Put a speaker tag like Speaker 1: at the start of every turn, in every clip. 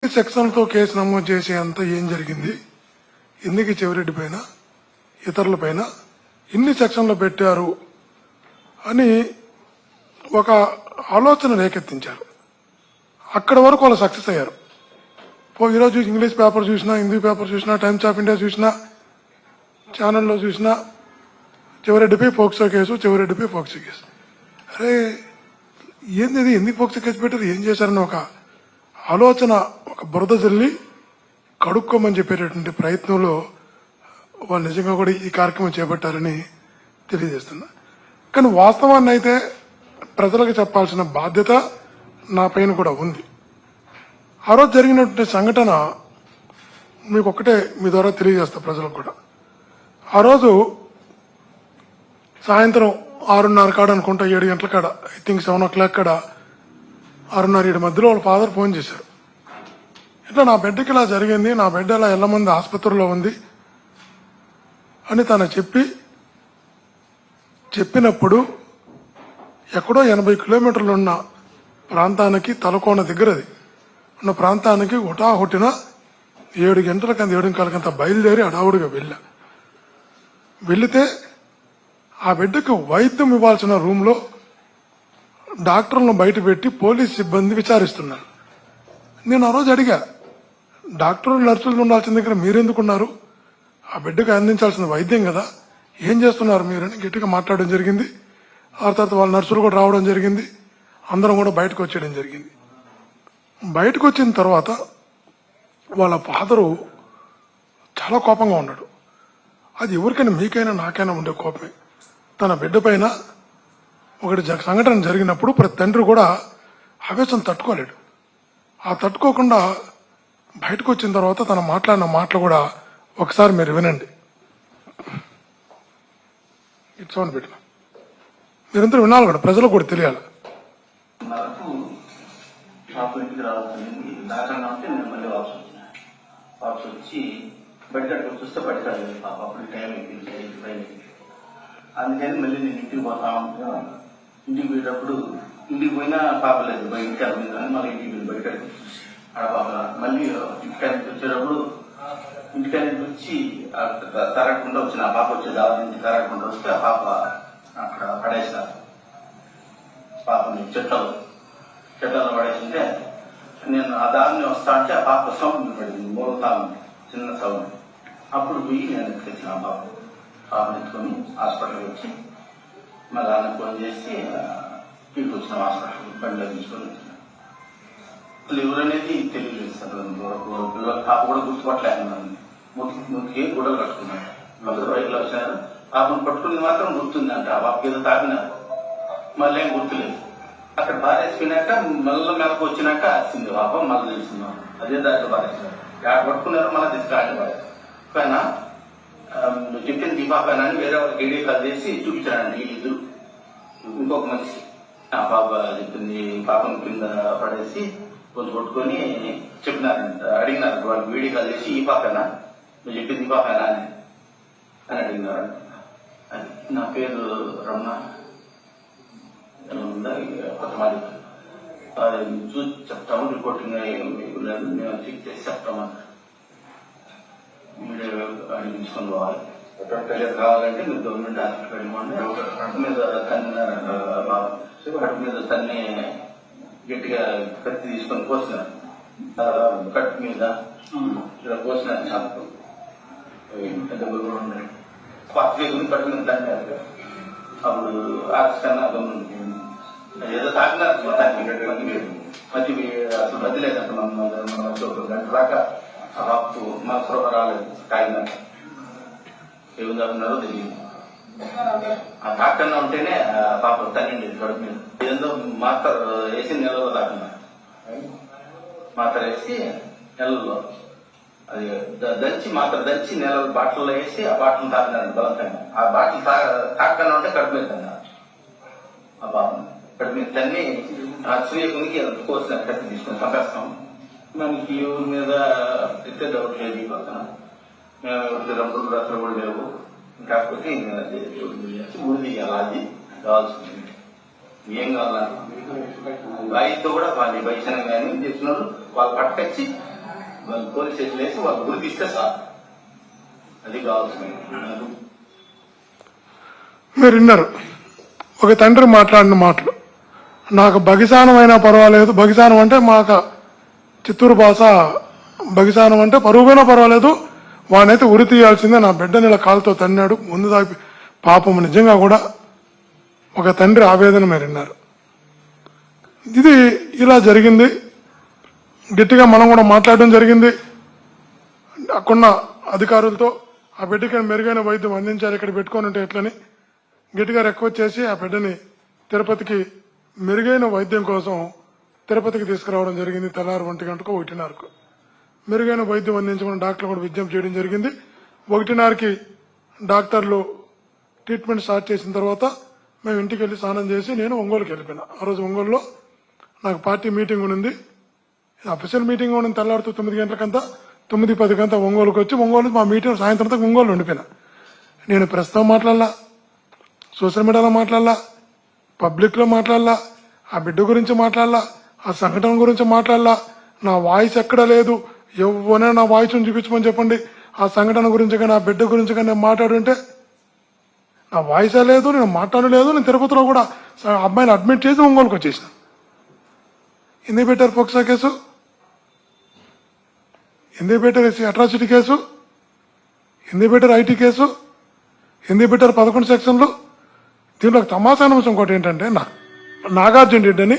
Speaker 1: సెక్షన్లతో case నమోదు చేసేంత ఏం జరిగింది, ఎందుకు చెవిరెడ్డి పైన ఇతరుల పైన ఇన్ని సెక్షన్లు పెట్టారు అని ఒక ఆలోచన రేకెత్తించారు. అక్కడి వరకు వాళ్ళు సక్సెస్ అయ్యారు. ఈరోజు ఇంగ్లీష్ పేపర్ చూసినా, హిందీ పేపర్ చూసినా, టైమ్స్ ఆఫ్ ఇండియా చూసినా, ఛానల్లో చూసినా చెవిరెడ్డిపై పోక్సో కేసు, చెవిరెడ్డిపై పోక్సో కేసు. అరే ఏంది, ఎందుకు పోక్సో కేసు పెట్టారు, ఏం చేశారని ఒక ఆలోచన, ఒక బురద జల్లి కడుక్కోమని చెప్పేటటువంటి ప్రయత్నంలో వాళ్ళు నిజంగా కూడా ఈ కార్యక్రమం చేపట్టారని తెలియజేస్తున్నా. కానీ వాస్తవాన్ని అయితే ప్రజలకు చెప్పాల్సిన బాధ్యత నా పైన కూడా ఉంది. ఆ రోజు జరిగినటువంటి సంఘటన మీకు ఒక్కటే మీ ద్వారా తెలియజేస్తా ప్రజలకు కూడా. ఆ రోజు సాయంత్రం 6:30 కాడ అనుకుంటా, 7 గంటల కాడ, ఐ థింక్ 7 o'clock కాడ, 6:30-7 మధ్యలో వాళ్ళ ఫాదర్ ఫోన్ చేశారు. ఇట్లా నా బిడ్డకి ఇలా జరిగింది, నా బిడ్డ ఇలా ఎల్లమంది ఆసుపత్రిలో ఉంది అని తను చెప్పినప్పుడు ఎక్కడో 80 కిలోమీటర్లు ఉన్న ప్రాంతానికి, తలకోన దగ్గరది ఉన్న ప్రాంతానికి హుటాహుటిన 7 గంటలకంత 7:15 బయలుదేరి అడావుడిగా వెళ్లితే ఆ బిడ్డకు వైద్యం ఇవ్వాల్సిన రూమ్లో డాక్టర్లను బయట పెట్టి పోలీస్ సిబ్బంది విచారిస్తున్నారు. నేను ఆ రోజు అడిగా, డాక్టర్లు నర్సులు ఉండాల్సిన దగ్గర మీరెందుకున్నారు, ఆ బిడ్డకు అందించాల్సిన వైద్యం కదా, ఏం చేస్తున్నారు మీరని గట్టిగా మాట్లాడడం జరిగింది. ఆ తర్వాత వాళ్ళ నర్సులు కూడా రావడం జరిగింది. అందరం కూడా బయటకు వచ్చేయడం జరిగింది. బయటకు వచ్చిన తర్వాత వాళ్ళ ఫాదరు చాలా కోపంగా ఉన్నాడు. అది ఎవరికైనా, మీకైనా నాకైనా ఉండే కోపమే. తన బిడ్డ పైన ఒకటి సంఘటన జరిగినప్పుడు ప్రతి తండ్రి కూడా ఆవేశం తట్టుకోలేడు. ఆ తట్టుకోకుండా బయటకు వచ్చిన తర్వాత తన మాట్లాడిన మాటలు కూడా ఒకసారి మీరు వినండి. ఇట్స్ బిడ్డ మీరందరూ వినాలి కూడా, ప్రజలకు కూడా తెలియాలి.
Speaker 2: అందుకని మళ్ళీ నేను ఇంటికి పోతా ఉంటాను. ఇంటికి పోయేటప్పుడు ఇంటికి పోయినా పాప లేదు, బయటికి వెళ్ళిందని మళ్ళీ ఇంటికి బయటకు ఆడ పాప. మళ్ళీ ఇంటికానికి వచ్చేటప్పుడు ఇంటికానికి వచ్చి తరగకుండా వచ్చిన ఆ పాప వచ్చేది, ఆ ఇంటికి తరగకుండా వస్తే ఆ పాప అక్కడ పడేసినారు. పాపని చెట్టలో పడేసింటే నేను ఆ దారిని వస్తా అంటే ఆ పాప సౌండ్ పడింది, మూలతా చిన్న సౌండ్. అప్పుడు పోయి నేను తెచ్చిన ఆ పాపను ఎత్తుకొని హాస్పిటల్కి వచ్చి మళ్ళీ అన్న ఫోన్ చేసి ఇంటికి వచ్చినాం. హాస్పిటల్కి బండిలో తీసుకొని వచ్చినాం. అసలు ఎవరనేది తెలియలేదు సార్. పిల్లల పాప కూడా గుర్తుపట్టలేదు. ముక్కి గుడ్డలు కట్టుకున్నాడు. అందరూ బయటలో వచ్చినారు. పాపను పట్టుకుని మాత్రం గుర్తుంది అంట. ఆ పాపకి ఏదో తాకినారు, మళ్ళీ ఏం గుర్తులేదు. అక్కడ బారేసిపోయినాక మెలకు వచ్చినాక వచ్చింది పాప, మళ్ళీ తెలిసిందాం. అదే దాంట్లో బారేసినారు. ఎక్కడ పట్టుకున్నారో మళ్ళీ తీసుకురాలి బారేసి పైన చెప్పింది దీపాపైన అని వేరే వాళ్ళకి వీడియో కాల్ చేసి చూపించారండి. వీళ్ళు ఇంకొక మనిషి ఆ పాప చెప్పింది, పాపను కింద పడేసి కొంచెం కొట్టుకొని చెప్పినారంట. అడిగినారు వాళ్ళకి వీడియో కాల్ చేసి, ఈ పాపేనా నువ్వు చెప్పింది, ఈ పాపేనా అని అడిగినారంట. నా పేరు రమణ, కొత్త మాట చూసి చెప్తాము, రిపోర్టింగ్ మేము చెక్ చేసి చెప్తామన్నా. మీడియా అడిగించుకొని పోవాలి. తెలియదు కావాలంటే మీరు గవర్నమెంట్ హాస్పిటల్ వెళ్ళిపోండి. కట్టు మీద తన్ని గట్టిగా కత్తి తీసుకొని కోసినారు. కట్టు మీద ఇలా కోసినారు. చాకు దెబ్బలు కూడా ఉన్నాయి. కట్టు మీద తన్నారు. అప్పుడు ఆక్సిజన్ ఏదో తాకినారు. మధ్య అసలు మధ్య లేదంట. మన ఒక గంట దాకా ఆ బాబు మనసు రాలేదు. తాగినాక ఏమి తాగుతున్నారో తెలియదు. ఆ తాకన్నా ఉంటేనే పాప తగ్గింది కడుపు మీద. ఏదో మాత్ర వేసి నెలలో తాకున్నారు. మాత్ర వేసి నెలలో అది దంచి నెలలో బాటిల్లో వేసి ఆ బాటిల్ తాకినారు బలంతంగా. ఆ బాటిల్ తాకన్నా ఉంటే కడుపు మీద తన్నారు. ఆ బాబు కడుపు మీద తన్ని ఆ సూర్యకునికి కోసిన కత్తి తీసుకొని చంపేస్తాం. మనకి ఊరి మీద ఎత్తే డౌట్ లేదు. ఈ పక్కన మేము ఎవరికి రంగులు రాత్రులు కూడా లేవు. కాకపోతే ఊరి దిగాలి. అది కావాల్సింది ఏం కావాలన్నా వాయితో కూడా వాళ్ళు వైద్యం కానీ చేస్తున్నారు. వాళ్ళు పట్టుకొచ్చి వాళ్ళు పోలీస్ స్టేషన్ వేసి వాళ్ళు గుర్తిస్తే సార్ అది కావాల్సింది.
Speaker 1: మీరు విన్నారు ఒక తండ్రి మాట్లాడిన మాటలు. నాకు బగిసానం అయినా పర్వాలేదు, బగిసానం అంటే మాకు చిత్తూరు భాష, బగిసానం అంటే పరుగుపోయినా పర్వాలేదు, వానైతే ఉరి తీయాల్సిందే, నా బిడ్డని ఇలా కాలుతో తన్నాడు ముందు దాపి. పాపం నిజంగా కూడా ఒక తండ్రి ఆవేదన మీరు విన్నారు. ఇది ఇలా జరిగింది. గట్టిగా మనం కూడా మాట్లాడడం జరిగింది అక్కడున్న అధికారులతో. ఆ బిడ్డకి మెరుగైన వైద్యం అందించారు, ఇక్కడ పెట్టుకొని ఉంటే ఎట్లని గట్టిగా రిక్వెస్ట్ చేసి ఆ బిడ్డని తిరుపతికి మెరుగైన వైద్యం కోసం తిరుపతికి తీసుకురావడం జరిగింది. తెల్లారు 1 గంటకు 1:30కు మెరుగైన వైద్యం అందించమని డాక్టర్లు కూడా విజ్ఞప్తి చేయడం జరిగింది. 1:30కి డాక్టర్లు ట్రీట్మెంట్ స్టార్ట్ చేసిన తర్వాత మేము ఇంటికి వెళ్ళి స్నానం చేసి నేను ఒంగోలుకి వెళ్ళిపోయినా. ఆ రోజు ఒంగోలులో నాకు పార్టీ మీటింగ్ ఉంది, అఫీషియల్ మీటింగ్ ఉంది. తెల్లారుతూ 9 గంటలకంతా 9:10కంతా ఒంగోలుకి వచ్చి ఒంగోలు మా మీటింగ్ సాయంత్రంతో ఒంగోలు ఉండిపోయినా. నేను ప్రస్తుతం మాట్లాడాలా, సోషల్ మీడియాలో మాట్లాడాలా, పబ్లిక్ లో మాట్లాడాలా, ఆ బిడ్డ గురించి మాట్లాడాలా, ఆ సంఘటన గురించి మాట్లాడాలా. నా వాయిస్ ఎక్కడ లేదు, ఎవరైనా నా వాయిస్ చూపించమని చెప్పండి. ఆ సంఘటన గురించి కానీ ఆ బిడ్డ గురించి కానీ నేను మాట్లాడుంటే నా వాయిసే లేదు, నేను మాట్లాడలేదు. నేను తిరుపతిలో కూడా అబ్బాయిని అడ్మిట్ చేసి ఒంగోలుకి వచ్చేసిన. ఎందుకు పెట్టారు పోక్సా కేసు, ఎందుకు పెట్టారు అట్రాసిటీ కేసు, ఎందుకు పెట్టారు ఐటీ కేసు, ఎందుకు పెట్టారు 11 సెక్షన్లు. దీంట్లో తమాషాన అంశం ఇంకోటి ఏంటంటే, నాగార్జున రెడ్డి అని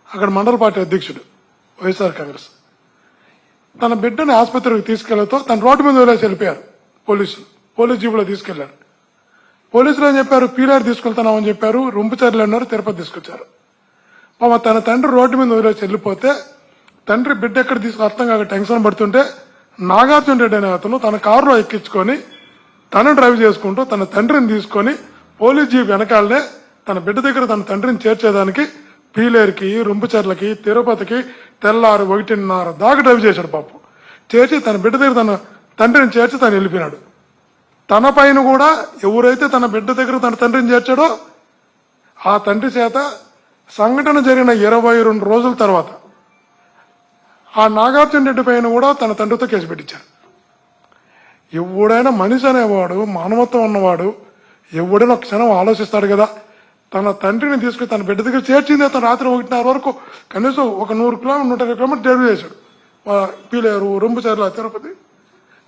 Speaker 1: అక్కడ మండల పార్టీ అధ్యక్షుడు వైఎస్ఆర్ కాంగ్రెస్, తన బిడ్డని ఆసుపత్రికి తీసుకెళ్లతో తన రోడ్డు మీద వదిలేసి వెళ్ళిపోయారు పోలీసులు. పోలీస్ జీబులో తీసుకెళ్లారు. పోలీసులు ఏం చెప్పారు, పీలార్ తీసుకెళ్తున్నామని చెప్పారు, రొంపుచర్లు అన్నారు, తిరుపతి తీసుకొచ్చారు. తన తండ్రి రోడ్డు మీద వదిలేసి వెళ్ళిపోతే తండ్రి బిడ్డ ఎక్కడ అర్థం కాక టెన్షన్ పడుతుంటే నాగార్జున రెడ్డి అనే అతను తన కారులో ఎక్కించుకొని తను డ్రైవ్ చేసుకుంటూ తన తండ్రిని తీసుకొని పోలీస్ జీప్ వెనకాలనే తన బిడ్డ దగ్గర తన తండ్రిని చేర్చేదానికి పీలేరుకి, రొంపుచర్లకి, తిరుపతికి తెల్లారు 1:30 దాకా డ్రైవ్ చేశాడు. పాపం చేర్చి తన బిడ్డ దగ్గర తన తండ్రిని చేర్చి తను వెళ్ళిపోయినాడు. తన పైన కూడా ఎవరైతే తన బిడ్డ దగ్గర తన తండ్రిని చేర్చాడో ఆ తండ్రి చేత సంఘటన జరిగిన 22 రోజుల తర్వాత ఆ నాగార్జున రెడ్డి పైన కూడా తన తండ్రితో కేసు పెట్టించారు. ఎవడైనా మనిషి అనేవాడు, మానవత్వం ఉన్నవాడు ఎవడైనా ఒక క్షణం ఆలోచిస్తాడు కదా. తన తండ్రిని తీసుకుని తన బిడ్డ దగ్గర చేర్చింది. అతను రాత్రి 1:30 వరకు కనీసం ఒక 100 కిలోమీటర్ 150 కిలోమీటర్ డ్రైవ్ చేశాడు. పీలేరు, రొంపుచర్ల, తిరుపతి.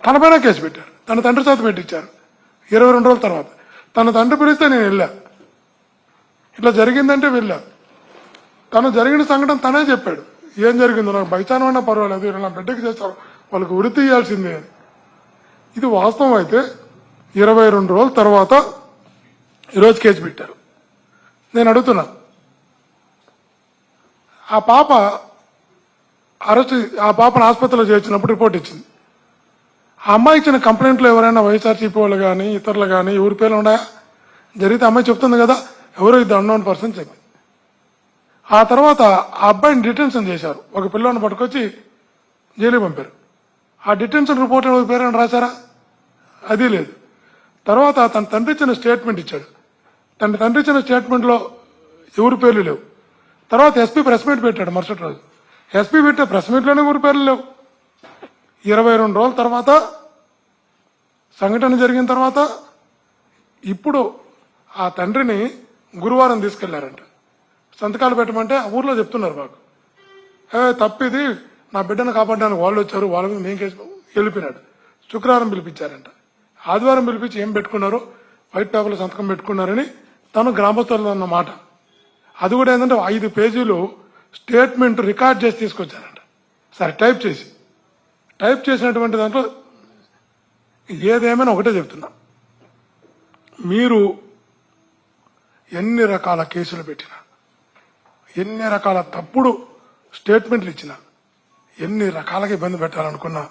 Speaker 1: తన పైన కేసు పెట్టారు, తన తండ్రి చేత పెట్టించారు. 22 రోజుల తర్వాత తన తండ్రి పిలిస్తే నేను వెళ్ళా, ఇట్లా జరిగిందంటే వెళ్ళా. తను జరిగిన సంఘటన తనే చెప్పాడు, ఏం జరిగిందో నాకు బైచానం అయినా పర్వాలేదు, నా బిడ్డకి చేస్తారు, వాళ్ళకి ఉరి తీయాల్సిందే అని. ఇది వాస్తవం అయితే 22 రోజుల తర్వాత ఈరోజు కేసు పెట్టారు. నేను అడుగుతున్నా, ఆ పాపను ఆసుపత్రిలో చేర్చినప్పుడు రిపోర్ట్ ఇచ్చింది. ఆ అమ్మాయి ఇచ్చిన కంప్లైంట్లు ఎవరైనా వైఎస్ఆర్సీపీ వాళ్ళు కానీ ఇతరులు కానీ ఎవరి పేర్లు ఉన్నాయా? జరిగితే అమ్మాయి చెప్తుంది కదా, ఎవరో 2 అన్నోన్ పర్సన్ చెప్పింది. ఆ తర్వాత ఆ అబ్బాయిని డిటెన్షన్ చేశారు, ఒక పిల్లని పట్టుకొచ్చి జైలుకి పంపారు. ఆ డిటెన్షన్ రిపోర్ట్ ఎవరి పేరైనా రాశారా? అది లేదు. తర్వాత తన తండ్రి ఇచ్చిన స్టేట్మెంట్ ఇచ్చాడు. తన తండ్రి ఇచ్చిన స్టేట్మెంట్లో ఎవరి పేర్లు లేవు. తర్వాత ఎస్పీ ప్రెస్ మీట్ పెట్టాడు మరుసటి రోజు. ఎస్పీ పెట్టే ప్రెస్ మీట్లోనే ఎవరి పేర్లు లేవు. 22 రోజుల తర్వాత సంఘటన జరిగిన తర్వాత ఇప్పుడు ఆ తండ్రిని గురువారం తీసుకెళ్లారంట. సంతకాలు పెట్టమంటే ఆ ఊర్లో చెప్తున్నారు మాకు, తప్పిది, నా బిడ్డను కాపాడడానికి వాళ్ళు వచ్చారు, వాళ్ళ మీద మేము కేసు వెళ్ళిపోయినాడు. శుక్రవారం పిలిపించారంట. ఆదివారం పిలిపించి ఏం పెట్టుకున్నారు, వైట్ పేపర్లో సంతకం పెట్టుకున్నారని తను గ్రామస్తులు అన్నమాట. అది కూడా ఏంటంటే 5 పేజీలు స్టేట్మెంట్ రికార్డ్ చేసి తీసుకొచ్చారంట. సరే టైప్ చేసినటువంటి దాంట్లో ఏదేమైనా ఒకటే చెప్తున్నా, మీరు ఎన్ని రకాల కేసులు పెట్టినా, ఎన్ని రకాల తప్పుడు స్టేట్మెంట్లు ఇచ్చినా, ఎన్ని రకాలుగా ఇబ్బంది పెట్టాలనుకున్నా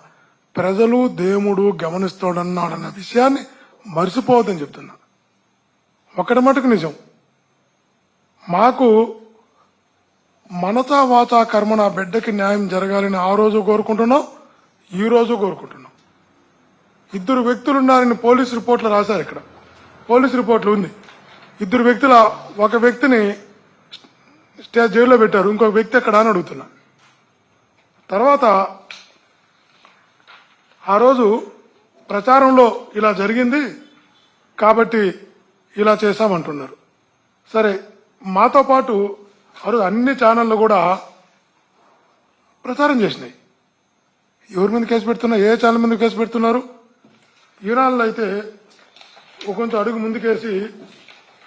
Speaker 1: ప్రజలు దేవుడు గమనిస్తాడన్నాడన్న విషయాన్ని మర్చిపోవద్దని చెప్తున్నా. ఒకటి మటుకు నిజం, మాకు మనసా వాచా కర్మ నా బిడ్డకి న్యాయం జరగాలని ఆ రోజు కోరుకుంటున్నాం, ఈ రోజు కోరుకుంటున్నాం. 2 వ్యక్తులు ఉన్నారని పోలీస్ రిపోర్ట్లు రాశారు. ఇక్కడ పోలీస్ రిపోర్ట్లు ఉంది. 2 వ్యక్తుల, ఒక వ్యక్తిని జైల్లో పెట్టారు, ఇంకొక వ్యక్తి ఎక్కడ అని అడుగుతున్నా. తర్వాత ఆ రోజు ప్రచారంలో ఇలా జరిగింది కాబట్టి ఇలా చేశామంటున్నారు. సరే, మాతో పాటు ఆ రోజు అన్ని ఛానళ్లు కూడా ప్రచారం చేసినాయి. ఎవరి మీద కేసు పెడుతున్నారు? ఏ ఛానల్ మీద కేసు పెడుతున్నారు? ఈనాళ్ళు అయితే కొంచెం అడుగు ముందుకేసి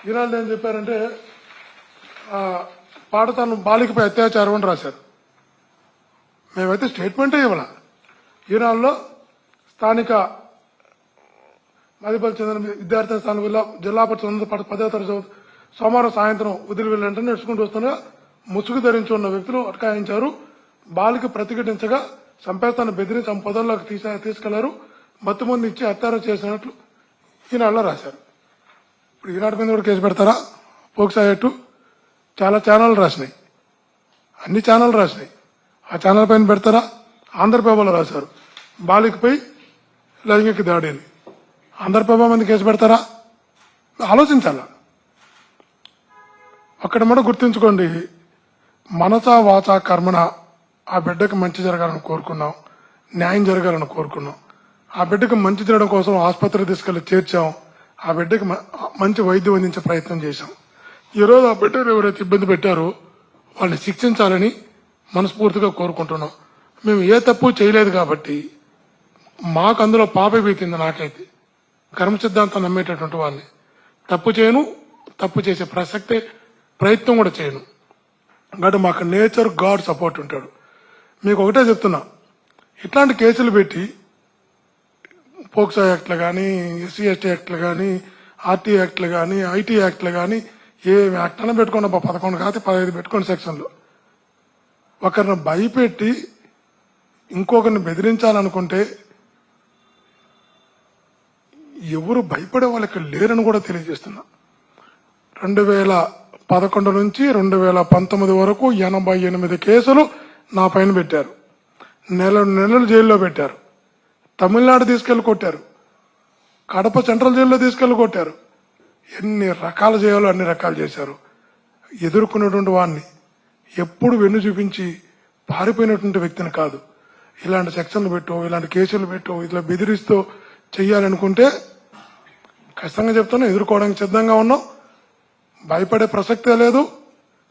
Speaker 1: ఈనాళ్ళు ఏం చెప్పారంటే పాడతాను బాలికపై అత్యాచారం అని రాశారు. మేమైతే స్టేట్మెంటే ఇవ్వాల. ఈనాడులో స్థానిక మదిపల్లి చెందిన విద్యార్థి స్థానం జిల్లా పరిషత్ 10వ తరగతి సోమవారం సాయంత్రం వదిలి వెళ్ళంటే నడుచుకుంటూ వస్తుండగా ముసుగు ధరించి ఉన్న వ్యక్తులు అటకాయించారు. బాలిక ప్రతిఘటించగా చంపేస్తాను బెదిరించి ఆమె పొదల్లోకి తీసుకెళ్లారు. మత్తుమంది ఇచ్చి హత్యారం చేసినట్లు ఈనాడులో రాశారు. ఇప్పుడు ఈనాడు మీద కూడా కేసు పెడతారా? పోక్సో యాక్ట్ చాలా ఛానళ్ళు రాసినాయి, అన్ని ఛానళ్ళు రాసినాయి. ఆ ఛానల్ పైన పెడతారా? ఆంధ్రప్రభలో రాశారు బాలికపై లైంగిక దాడి అని. ఆంధ్రప్రభ మీద కేసు పెడతారా? ఆలోచించాలా. అక్కడ మనం గుర్తుంచుకోండి, మనసా వాచా కర్మణ ఆ బిడ్డకు మంచి జరగాలని కోరుకున్నాం, న్యాయం జరగాలని కోరుకున్నాం. ఆ బిడ్డకు మంచి జరగడం కోసం ఆసుపత్రికి తీసుకెళ్లి చేర్చాం. ఆ బిడ్డకు మంచి వైద్యం అందించే ప్రయత్నం చేశాం. ఈరోజు ఆ బిడ్డను ఎవరైతే ఇబ్బంది పెట్టారో వాళ్ళని శిక్షించాలని మనస్ఫూర్తిగా కోరుకుంటున్నాం. మేము ఏ తప్పు చేయలేదు కాబట్టి మాకు అందులో పాప బీతింది. నాకైతే కర్మ సిద్ధాంతం నమ్మేటటువంటి వాళ్ళని తప్పు చేయను, తప్పు చేసే ప్రయత్నం కూడా చేయను. కాబట్టి మాకు నేచర్ గాడ్ సపోర్ట్ ఉంటాడు. మీకు ఒకటే చెప్తున్నా, ఇట్లాంటి కేసులు పెట్టి పోక్సో యాక్ట్లు కానీ, ఎస్సీ ఎస్టీ యాక్ట్లు కానీ, ఆర్టీ యాక్ట్లు కానీ, ఐటీ యాక్ట్లు కానీ, ఏ యాక్ట్ అయినా పెట్టుకోండి. 11 కాదు 15 పెట్టుకోండి సెక్షన్లు. ఒకరిని భయపెట్టి ఇంకొకరిని బెదిరించాలనుకుంటే ఎవరు భయపడే వాళ్ళకి లేరని కూడా తెలియజేస్తున్నా. 2011 నుంచి 2019 వరకు 88 కేసులు నా పైన పెట్టారు. నెలలు జైల్లో పెట్టారు. తమిళనాడు తీసుకెళ్లి కొట్టారు. కడప సెంట్రల్ జైల్లో తీసుకెళ్లి కొట్టారు. ఎన్ని రకాలు చేయాలో అన్ని రకాలు చేశారు. ఎదుర్కొన్నటువంటి వాడిని ఎప్పుడు వెన్ను చూపించి పారిపోయినటువంటి వ్యక్తిని కాదు. ఇలాంటి సెక్షన్లు పెట్టో, ఇలాంటి కేసులు పెట్టో, ఇట్లా బెదిరిస్తూ చెయ్యాలనుకుంటే ఖచ్చితంగా చెప్తాను, ఎదుర్కోవడానికి సిద్ధంగా ఉన్నాం. భయపడే ప్రసక్తే లేదు.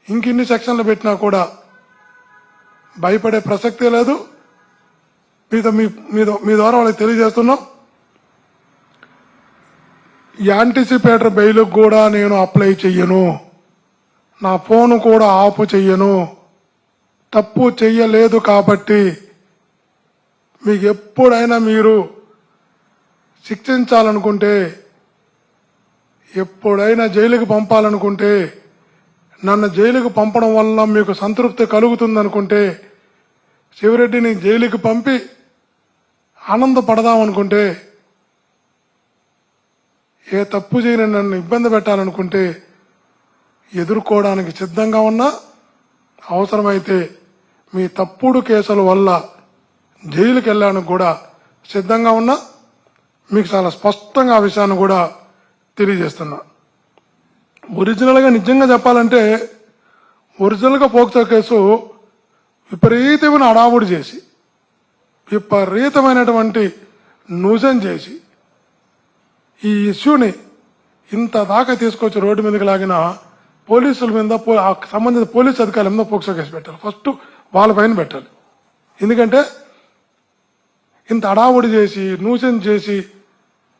Speaker 1: ఇంకిన్ని సెక్షన్లు పెట్టినా కూడా భయపడే ప్రసక్తే లేదు. మీ ద్వారా వాళ్ళకి తెలియజేస్తున్నాం, యాంటిసిపేటర్ బెయిల్ కూడా నేను అప్లై చెయ్యను. నా ఫోన్ కూడా ఆఫ్ చెయ్యను. తప్పు చెయ్యలేదు కాబట్టి మీకు ఎప్పుడైనా మీరు శిక్షించాలనుకుంటే, ఎప్పుడైనా జైలుకి పంపాలనుకుంటే, నన్ను జైలుకు పంపడం వల్ల మీకు సంతృప్తి కలుగుతుందనుకుంటే, శివరెడ్డిని జైలుకి పంపి ఆనందపడదామనుకుంటే, ఏ తప్పు చేయని నన్ను ఇబ్బంది పెట్టాలనుకుంటే ఎదుర్కోవడానికి సిద్ధంగా ఉన్నా. అవసరమైతే మీ తప్పుడు కేసుల వల్ల జైలుకి వెళ్ళడానికి కూడా సిద్ధంగా ఉన్నా. మీకు చాలా స్పష్టంగా ఆ విషయాన్ని కూడా తెలియజేస్తున్నా. ఒరిజినల్గా నిజంగా చెప్పాలంటే, ఒరిజినల్గా పోక్సో కేసు విపరీతమైన అడావుడి చేసి, విపరీతమైనటువంటి న్యూసెన్స్ చేసి, ఈ ఇష్యూని ఇంత దాకా తీసుకొచ్చి రోడ్డు మీదకి లాగిన పోలీసుల మీద, సంబంధిత పోలీసు అధికారుల మీద పోక్సో కేసు పెట్టాలి. ఫస్ట్ వాళ్ళ పైన పెట్టాలి. ఎందుకంటే ఇంత అడావుడి చేసి, న్యూసెన్స్ చేసి,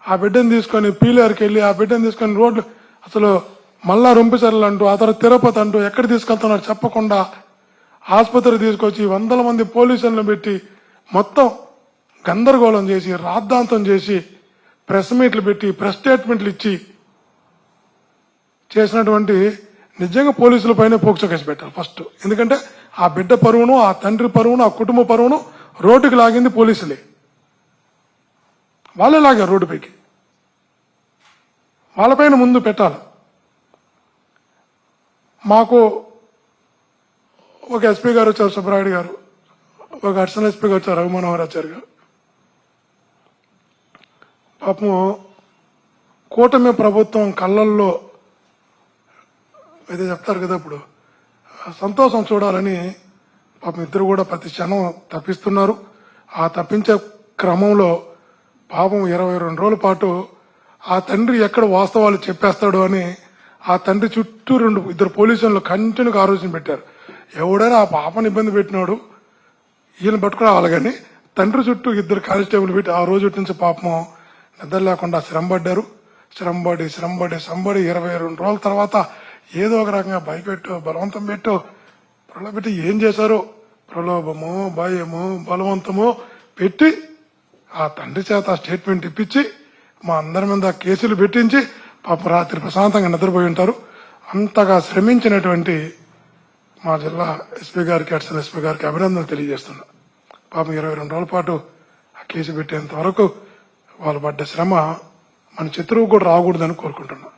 Speaker 1: ఆ బిడ్డను తీసుకొని పీలేరుకి వెళ్ళి, ఆ బిడ్డను తీసుకొని రోడ్లు అసలు మళ్ళా రొంపిసర్లు అంటూ, ఆ తర్వాత తిరుపతి అంటూ ఎక్కడ తీసుకెళ్తున్నారో చెప్పకుండా ఆసుపత్రి తీసుకొచ్చి 100 మంది పోలీసులను పెట్టి మొత్తం గందరగోళం చేసి, రాద్ధాంతం చేసి, ప్రెస్ మీట్లు పెట్టి, ప్రెస్ స్టేట్మెంట్లు ఇచ్చి చేసినటువంటి నిజంగా పోలీసుల పైన పోక్సో కేసు పెట్టాలి ఫస్ట్. ఎందుకంటే ఆ బిడ్డ పరువును, ఆ తండ్రి పరువును, ఆ కుటుంబ పరువును రోడ్డుకి లాగింది పోలీసులే. వాళ్ళే లాగారు రోడ్డుపైకి. వాళ్ళపైన ముందు పెట్టాలి. మాకు ఒక ఎస్పీ గారు వచ్చారు, సుబ్బరాయుడు గారు, ఒక అడిషనల్ ఎస్పీ గారు వచ్చారు, రఘుమనోహరాచారి గారు. పాపం కూటమి ప్రభుత్వం కళ్ళల్లో అయితే చెప్తారు కదా, ఇప్పుడు సంతోషం చూడాలని పాపం ఇద్దరు కూడా ప్రతి క్షణం తప్పిస్తున్నారు. ఆ తప్పించే క్రమంలో పాపం 22 రోజుల పాటు ఆ తండ్రి ఎక్కడ వాస్తవాలు చెప్పేస్తాడు అని ఆ తండ్రి చుట్టూ 2 పోలీసులు కంటిన్యూగా ఆలోచన పెట్టారు. ఎవడైనా ఆ పాపను ఇబ్బంది పెట్టినాడు ఈయన పట్టుకుని రావాలి, కానీ తండ్రి చుట్టూ 2 కానిస్టేబుల్ పెట్టి ఆ రోజు నుంచి పాపం నిద్ర లేకుండా శ్రమపడ్డారు. శ్రమపడి 22 రోజుల తర్వాత ఏదో ఒక రకంగా భయపెట్టు, బలవంతం పెట్టు, ప్రలోభపెట్టి ఏం చేశారో, ప్రలోభమో భయమో బలవంతమో పెట్టి ఆ తండ్రి చేత స్టేట్మెంట్ ఇప్పించి మా అందరి మీద కేసులు పెట్టించి పాప రాత్రి ప్రశాంతంగా నిద్రపోయి ఉంటారు. అంతగా శ్రమించినటువంటి మా జిల్లా ఎస్పీ గారికి, అడిషనల్ ఎస్పీ గారికి అభినందనలు తెలియజేస్తున్నా. పాపం 22 రోజుల పాటు ఆ కేసు పెట్టేంత వరకు వాళ్ళు పడ్డ శ్రమ మన చిత్రువు కూడా రాకూడదని కోరుకుంటున్నా.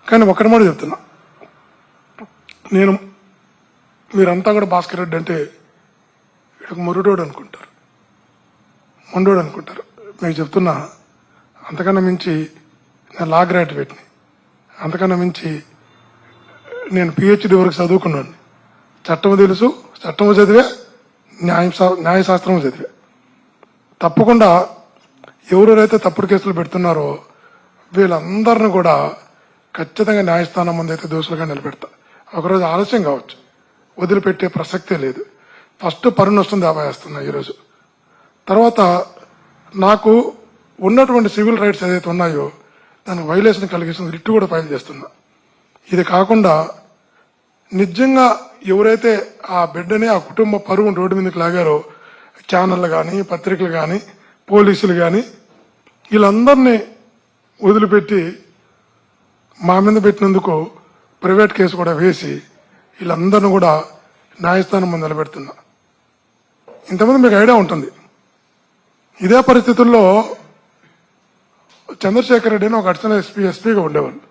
Speaker 1: కానీ ఒకటి మాట చెప్తున్నా, నేను మీరంతా కూడా భాస్కర్ రెడ్డి అంటే వీడికి మొరుడోడు అనుకుంటారు, మొండోడు అనుకుంటారు. మీకు చెప్తున్నా, అంతకన్నా మించి నేను లా గ్రాడ్యుయేట్ని, అంతకన్నా మించి నేను పిహెచ్డి వరకు చదువుకున్నాను. చట్టము తెలుసు, చట్టము చదివే, న్యాయశాస్త్రము చదివే. తప్పకుండా ఎవరెవరైతే తప్పుడు కేసులు పెడుతున్నారో వీళ్ళందరిని కూడా ఖచ్చితంగా న్యాయస్థానం ముందు అయితే దోషులుగా నిలబెడతా. ఒకరోజు ఆలస్యం కావచ్చు, వదిలిపెట్టే ప్రసక్తే లేదు. ఫస్ట్ పన్ను నష్టం దావా వేస్తున్నా ఈరోజు. తర్వాత నాకు ఉన్నటువంటి సివిల్ రైట్స్ ఏదైతే ఉన్నాయో దానికి వైలేషన్ కలిగిస్తుంది రిట్ కూడా ఫైల్ చేస్తున్నా. ఇది కాకుండా నిజంగా ఎవరైతే ఆ బిడ్డని, ఆ కుటుంబ పరువును రోడ్డు మీదకి లాగారో ఛానళ్ళు కానీ, పత్రికలు కానీ, పోలీసులు కానీ వీళ్ళందరినీ వదిలిపెట్టి మా మీద పెట్టినందుకు ప్రైవేట్ కేసు కూడా వేసి వీళ్ళందరినీ కూడా న్యాయస్థానం ముందు నిలబెడుతున్నా. ఇంతమంది మీకు ఐడియా ఉంటుంది. ఇదే పరిస్థితుల్లో చంద్రశేఖర్ రెడ్డి అని ఒక అడిషనల్ ఎస్పీగా ఉండేవాళ్ళు.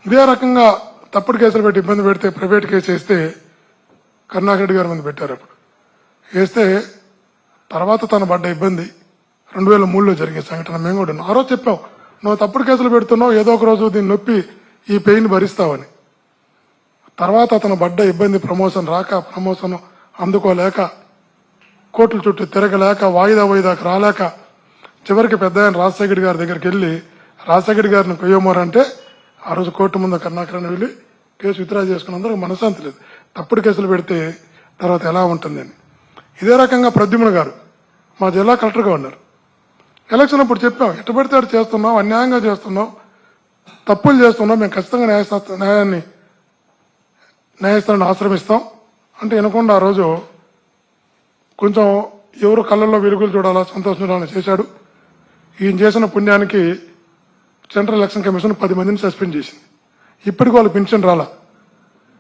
Speaker 1: ఇదే రకంగా తప్పుడు కేసులు పెట్టి ఇబ్బంది పెడితే ప్రైవేట్ కేసు వేస్తే కరుణాకర్ రెడ్డి గారి మీద పెట్టారు. అప్పుడు వేస్తే తర్వాత తను పడ్డ ఇబ్బంది 2003లో జరిగే సంఘటన మేము కూడా ఆ రోజు చెప్పాం, నువ్వు తప్పుడు కేసులు పెడుతున్నావు, ఏదో ఒక రోజు దీన్ని నొప్పి ఈ పెయిన్ భరిస్తావని. తర్వాత అతను పడ్డ ఇబ్బంది, ప్రమోషన్ రాక, ప్రమోషన్ అందుకోలేక, కోర్టుల చుట్టూ తిరగలేక, వాయిదాకు రాలేక, చివరికి పెద్ద ఆయన రాజశేఖర్ గారి దగ్గరికి వెళ్ళి రాజశేఖర్ గారిని కొయ్యమోరంటే ఆ రోజు కోర్టు ముందు కరుణాకరణ వెళ్ళి కేసు విత్డ్రా చేసుకున్నందుకు మనశ్శాంతి లేదు. తప్పుడు కేసులు పెడితే తర్వాత ఎలా ఉంటుందని. ఇదే రకంగా ప్రద్యుమ్న గారు మా జిల్లా కలెక్టర్గా ఉన్నారు. ఎలక్షన్ అప్పుడు చెప్పాం, ఎట్ట పడితే అటు చేస్తున్నాం, అన్యాయంగా చేస్తున్నాం, తప్పులు చేస్తున్నాం, మేము ఖచ్చితంగా న్యాయస్థానాన్ని ఆశ్రమిస్తాం అంటే వినకుండా ఆ రోజు కొంచెం ఎవరు కళ్ళల్లో వెలుగులు చూడాలా, సంతోషం చూడాలని చేశాడు. ఈయన చేసిన పుణ్యానికి సెంట్రల్ ఎలక్షన్ కమిషన్ 10 మందిని సస్పెండ్ చేసింది. ఇప్పటికి వాళ్ళు పెన్షన్ రాలా.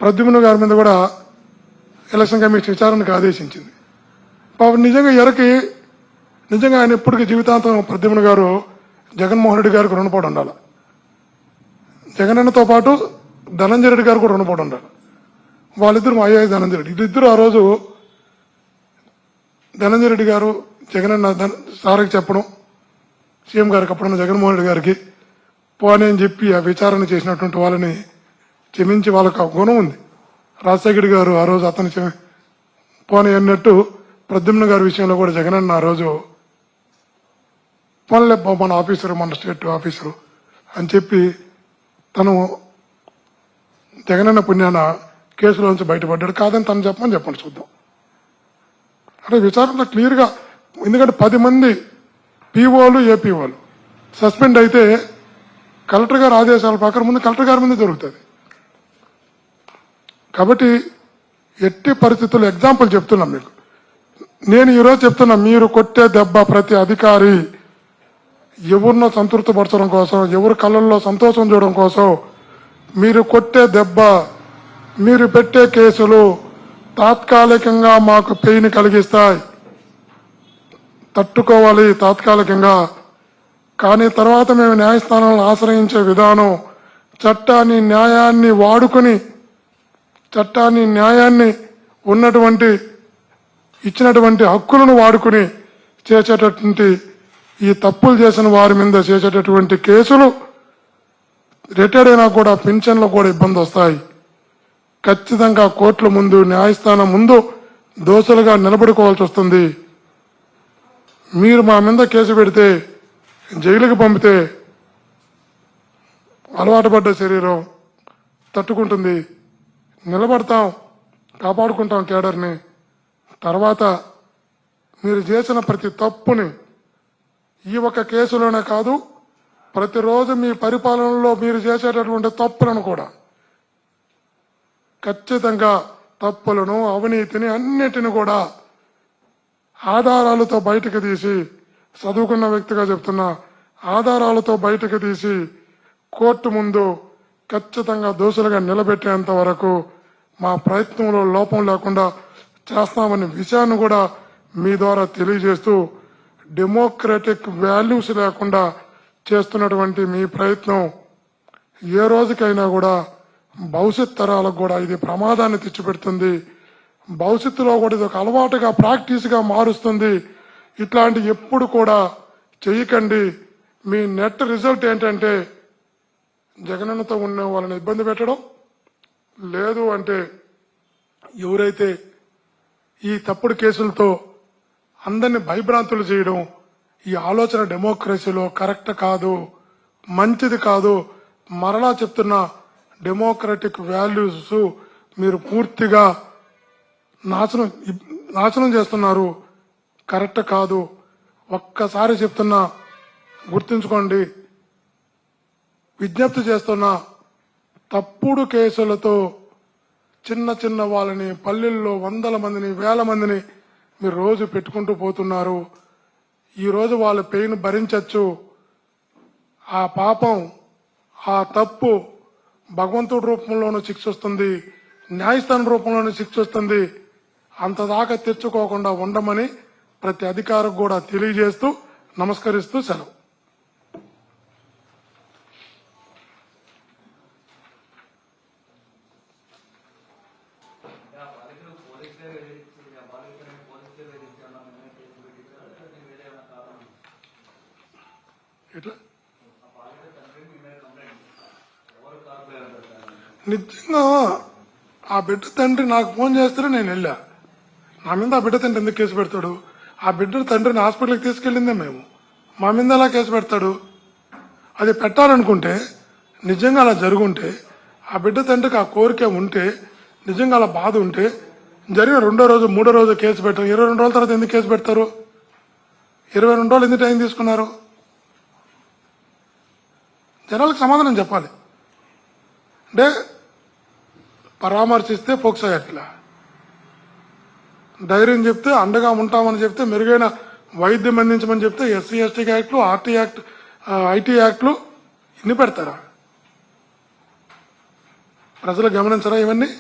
Speaker 1: ప్రద్యుమ్న గారి మీద కూడా ఎలక్షన్ కమిషన్ విచారణకు ఆదేశించింది. పాపం నిజంగా ఆయన ఎప్పటికీ జీవితాంతం ప్రద్యుమ్న గారు జగన్మోహన్ రెడ్డి గారికి రుణపడి ఉండాలి. జగనన్నతో పాటు ధనంజయ రెడ్డి గారు కూడా రుణపడి ఉండాలి. వాళ్ళిద్దరు ఐఏఎస్ ధనంజయ రెడ్డి, వీళ్ళిద్దరూ ఆ రోజు ధనంజయ రెడ్డి గారు జగనన్న సార్కి చెప్పడం, సీఎం గారికి అప్పుడున్న జగన్మోహన్ రెడ్డి గారికి పోనీ అని చెప్పి ఆ విచారణ చేసినటువంటి వాళ్ళని క్షమించి వాళ్ళకు గుణం ఉంది. రాజశేఖర్ గారు ఆ రోజు అతను పోనీ అన్నట్టు ప్రద్యుమ్న గారి విషయంలో కూడా జగనన్న ఆ రోజు పోన్లే మన ఆఫీసరు, మన స్టేట్ ఆఫీసరు అని చెప్పి తను జగనన్న పుణ్యాన కేసులోంచి బయటపడ్డాడు. కాదని తను చెప్పండి చూద్దాం. అంటే విచారణలో క్లియర్గా, ఎందుకంటే 10 మంది పీఓలు, ఏపీఓలు సస్పెండ్ అయితే కలెక్టర్ గారి ఆదేశాల ప్రకారం ముందు కలెక్టర్ గారి మీద జరుగుతుంది. కాబట్టి ఎట్టి పరిస్థితుల్లో ఎగ్జాంపుల్ చెప్తున్నాం మీకు. నేను ఈరోజు చెప్తున్నా, మీరు కొట్టే దెబ్బ ప్రతి అధికారి ఎవరినో సంతృప్తిపరచడం కోసం, ఎవరి కళ్ళల్లో సంతోషం చూడడం కోసం మీరు కొట్టే దెబ్బ, మీరు పెట్టే కేసులు తాత్కాలికంగా మాకు పెయిన్ కలిగిస్తాయి, తట్టుకోవాలి తాత్కాలికంగా. కానీ తర్వాత మేము న్యాయస్థానాలను ఆశ్రయించే విధానం చట్టాన్ని, న్యాయాన్ని వాడుకుని, చట్టాన్ని, న్యాయాన్ని ఉన్నటువంటి ఇచ్చినటువంటి హక్కులను వాడుకుని చేసేటటువంటి ఈ తప్పులు చేసిన వారి మీద చేసేటటువంటి కేసులు రిటైర్డ్ అయినా కూడా పెన్షన్లో కూడా ఇబ్బంది వస్తాయి. ఖచ్చితంగా కోర్టుల ముందు, న్యాయస్థానం ముందు దోషులుగా నిలబడుకోవాల్సి వస్తుంది. మీరు మా మీద కేసు పెడితే జైలుకి పంపితే అలవాటు పడ్డ శరీరం తట్టుకుంటుంది, నిలబడతాం, కాపాడుకుంటాం కేడర్ని. తర్వాత మీరు చేసిన ప్రతి తప్పుని ఈ ఒక్క కేసులోనే కాదు, ప్రతిరోజు మీ పరిపాలనలో మీరు చేసేటటువంటి తప్పులను కూడా ఖచ్చితంగా తప్పులను, అవినీతిని అన్నిటిని కూడా ఆధారాలతో బయటకు తీసి, చదువుకున్న వ్యక్తిగా చెప్తున్నా, ఆధారాలతో బయటకు తీసి కోర్టు ముందు ఖచ్చితంగా దోషులుగా నిలబెట్టేంత వరకు మా ప్రయత్నంలో లోపం లేకుండా చేస్తామనే విషయాన్ని కూడా మీ ద్వారా తెలియజేస్తూ, డెమోక్రటిక్ వాల్యూస్ లేకుండా చేస్తున్నటువంటి మీ ప్రయత్నం ఏ రోజుకైనా కూడా భవిష్యత్ తరాలకు కూడా ఇది ప్రమాదాన్ని తెచ్చిపెడుతుంది. భవిష్యత్తులో కూడా ఇది ఒక అలవాటుగా, ప్రాక్టీస్గా మారుస్తుంది. ఇట్లాంటి ఎప్పుడు కూడా చేయకండి. మీ నెట్ రిజల్ట్ ఏంటంటే జగనన్నతో ఉన్న వాళ్ళని ఇబ్బంది పెట్టడం, లేదు అంటే ఎవరైతే ఈ తప్పుడు కేసులతో అందరినీ భయభ్రాంతులు చేయడం, ఈ ఆలోచన డెమోక్రసీలో కరెక్ట్ కాదు, మంచిది కాదు. మరలా చెప్తున్నా, డెమోక్రటిక్ వాల్యూస్ మీరు పూర్తిగా నాశనం చేస్తున్నారు, కరెక్ట్ కాదు. ఒక్కసారి చెప్తున్నా, గుర్తుంచుకోండి. విజ్ఞప్తి చేస్తున్నా, తప్పుడు కేసులతో చిన్న చిన్న వాళ్ళని పల్లెల్లో వందల మందిని, వేల మందిని మీరు రోజు పెట్టుకుంటూ పోతున్నారు. ఈరోజు వాళ్ళ పెయిన్ భరించచ్చు. ఆ పాపం, ఆ తప్పు భగవంతుడి రూపంలోనూ శిక్ష వస్తుంది, న్యాయస్థానం రూపంలోనూ శిక్ష వస్తుంది. అంతదాకా తెచ్చుకోకుండా ఉండమని ప్రతి అధికారికి కూడా తెలియజేస్తూ నమస్కరిస్తూ సెలవు. ఎట్లా నిజంగా ఆ బిడ్డ తండ్రి నాకు ఫోన్ చేస్తే నేను వెళ్ళా. నా మీద ఆ బిడ్డ తండ్రి ఎందుకు కేసు పెడతాడు? ఆ బిడ్డ తండ్రిని హాస్పిటల్కి తీసుకెళ్ళిందే మేము. మా మీద ఎలా కేసు పెడతాడు? అది పెట్టాలనుకుంటే, నిజంగా అలా జరుగుంటే, ఆ బిడ్డ తండ్రికి ఆ కోరిక ఉంటే, నిజంగా అలా బాధ ఉంటే, జరిగిన 2వ రోజు 3వ రోజు కేసు పెట్టారు. 22 రోజుల తర్వాత ఎందుకు కేసు పెడతారు? 22 రోజులు ఎందుకు టైం తీసుకున్నారు? జనాలకు సమాధానం చెప్పాలి. అంటే పరామర్శిస్తే ఫోక్సో యాక్ట్లా, ధైర్యం చెప్తే, అండగా ఉంటామని చెప్తే, మెరుగైన వైద్యం అందించమని చెప్తే ఎస్సీ ఎస్టీ యాక్ట్లు, ఆర్టీ యాక్ట్, ఐటీ యాక్ట్లు ఇన్ని పెడతారా? ప్రజలు గమనించరా ఇవన్నీ?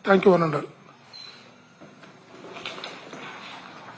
Speaker 1: Thank you. 100